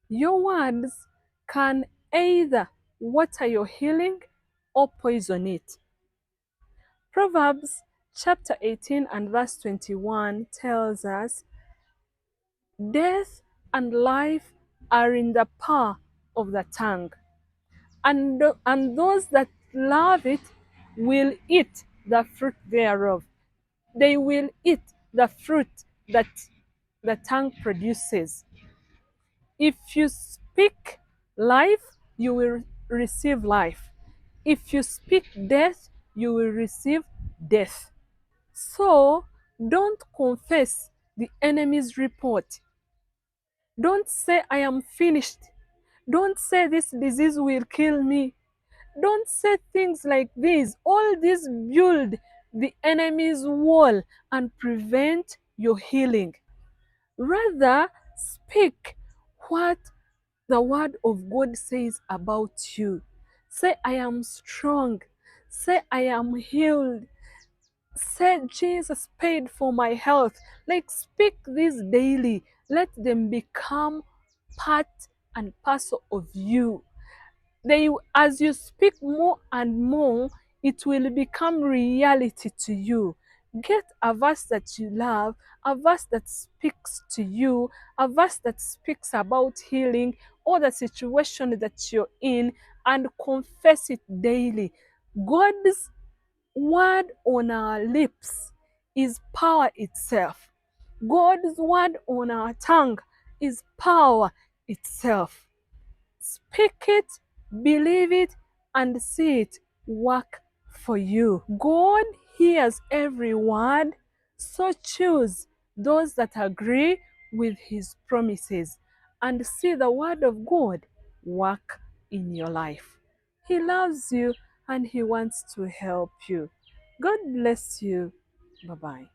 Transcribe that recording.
Your words can either water your healing or poison it. Proverbs chapter 18 and verse 21 tells us, death and life are in the power of the tongue, and those that love it will eat the fruit thereof. They will eat the fruit that the tongue produces. If you speak life, you will receive life. If you speak death, you will receive death. So don't confess the enemy's report. Don't say, I am finished. Don't say, this disease will kill me. Don't say things like this. All this build the enemy's wall and prevent your healing. Rather, speak what the word of God says about you. Say, I am strong. Say, I am healed. Say, Jesus paid for my health. Like, speak this daily. Let them become part and parcel of you. As you speak more and more, it will become reality to you. Get a verse that you love, a verse that speaks to you, a verse that speaks about healing or the situation that you're in, and confess it daily. God's word on our lips is power itself. God's word on our tongue is power itself. Speak it, believe it, and see it work for you. God hears every word, so choose those that agree with His promises and see the word of God work in your life. He loves you and He wants to help you. God bless you. Bye bye.